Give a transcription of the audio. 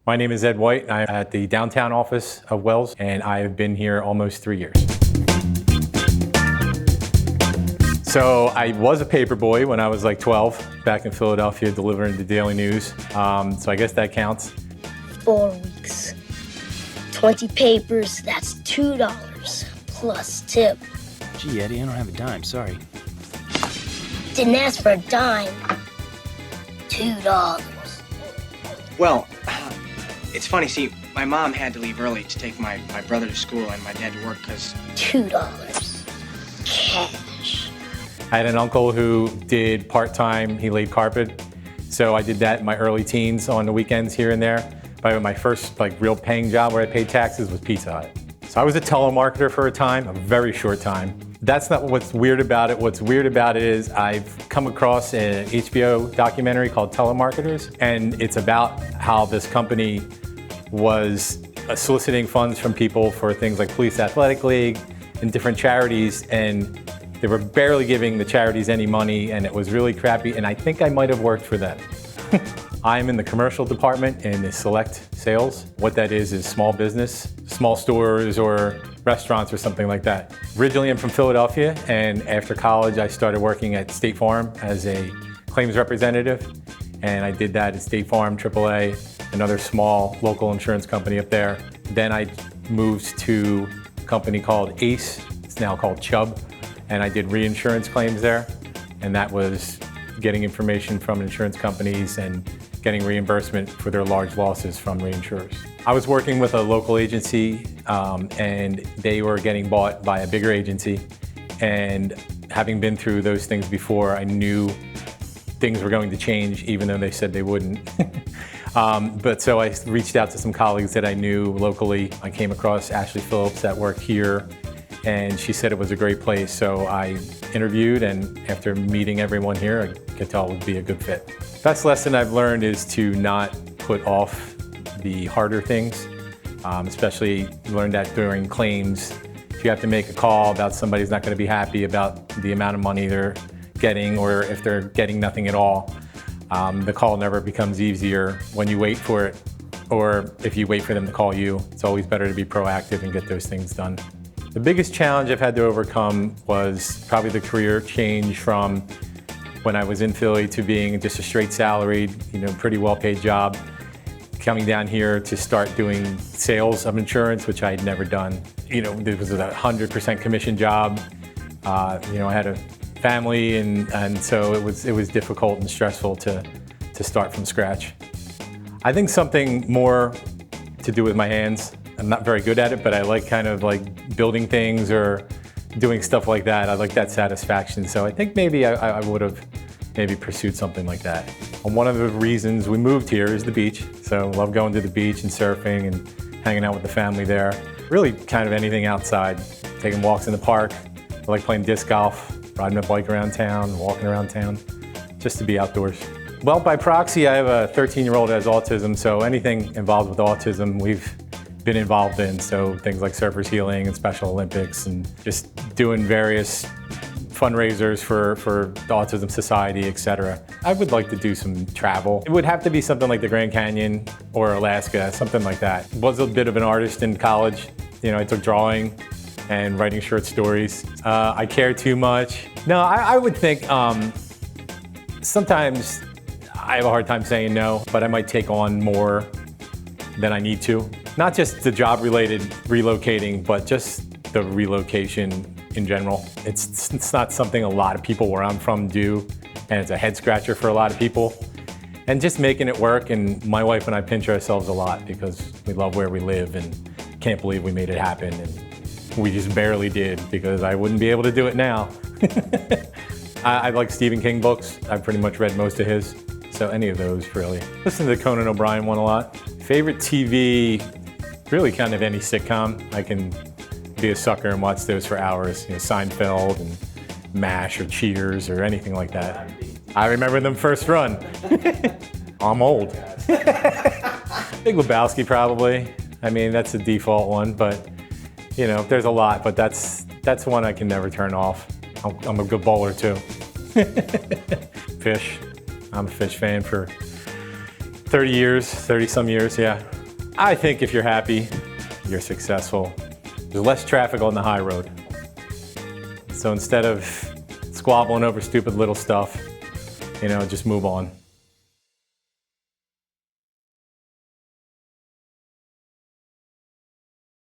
My name is Ed White. I'm at the downtown office of Wells, and I have been here almost 3 years. So I was a paper boy when I was like 12, back in Philadelphia, delivering the Daily News. So I guess that counts. 4 weeks. 20 papers, that's $2 plus tip. Gee, Eddie, I don't have a dime, sorry. Didn't ask for a dime. $2. Well, it's funny, see, my mom had to leave early to take my brother to school and my dad to work because... $2. Cash. I had an uncle who did part-time, he laid carpet. So I did that in my early teens on the weekends here and there. But my first real paying job where I paid taxes was Pizza Hut. So I was a telemarketer for a time, a very short time. That's not what's weird about it. What's weird about it is I've come across an HBO documentary called Telemarketers, and it's about how this company was soliciting funds from people for things like Police Athletic League and different charities, and they were barely giving the charities any money, and it was really crappy, and I think I might have worked for them. I'm in the commercial department in the select sales. What that is small business, small stores or restaurants or something like that. Originally, I'm from Philadelphia, and after college, I started working at State Farm as a claims representative, and I did that at State Farm, AAA, another small local insurance company up there. Then I moved to a company called ACE, it's now called Chubb, and I did reinsurance claims there, and that was getting information from insurance companies and getting reimbursement for their large losses from reinsurers. I was working with a local agency and they were getting bought by a bigger agency, and having been through those things before, I knew things were going to change even though they said they wouldn't. But so I reached out to some colleagues that I knew locally. I came across Ashley Phillips that worked here, and she said it was a great place. So I interviewed, and after meeting everyone here, I could tell it would be a good fit. Best lesson I've learned is to not put off the harder things, especially learned that during claims. If you have to make a call about somebody's not going to be happy about the amount of money they're getting, or if they're getting nothing at all, the call never becomes easier when you wait for it, or if you wait for them to call you. It's always better to be proactive and get those things done. The biggest challenge I've had to overcome was probably the career change from when I was in Philly to being just a straight salaried, pretty well-paid job, coming down here to start doing sales of insurance, which I had never done. This was a 100% commission job. I had a family, and so it was difficult and stressful to start from scratch. I think something more to do with my hands. I'm not very good at it, but I like building things or doing stuff like that. I like that satisfaction. So I think maybe I would have pursued something like that. And one of the reasons we moved here is the beach. So I love going to the beach and surfing and hanging out with the family there. Really kind of anything outside, taking walks in the park. I like playing disc golf, riding a bike around town, walking around town, just to be outdoors. Well, by proxy, I have a 13-year-old that has autism, so anything involved with autism, we've been involved in. So things like Surfers Healing and Special Olympics, and just doing various fundraisers for the Autism Society, etc. I would like to do some travel. It would have to be something like the Grand Canyon or Alaska, something like that. Was a bit of an artist in college. I took drawing and writing short stories. I care too much. No, I would think sometimes I have a hard time saying no, but I might take on more than I need to. Not just the job-related relocating, but just the relocation in general. It's not something a lot of people where I'm from do, and it's a head scratcher for a lot of people. And just making it work, and my wife and I pinch ourselves a lot because we love where we live and can't believe we made it happen. And we just barely did, because I wouldn't be able to do it now. I like Stephen King books. I've pretty much read most of his, so any of those really. Listen to the Conan O'Brien one a lot. Favorite TV, really kind of any sitcom. I can be a sucker and watch those for hours. Seinfeld and MASH or Cheers or anything like that. I remember them first run. I'm old. Big Lebowski probably. I mean, that's the default one, but there's a lot, but that's one I can never turn off. I'm a good bowler too. Fish. I'm a fish fan for 30 some years, yeah. I think if you're happy, you're successful. There's less traffic on the high road. So instead of squabbling over stupid little stuff, just move on.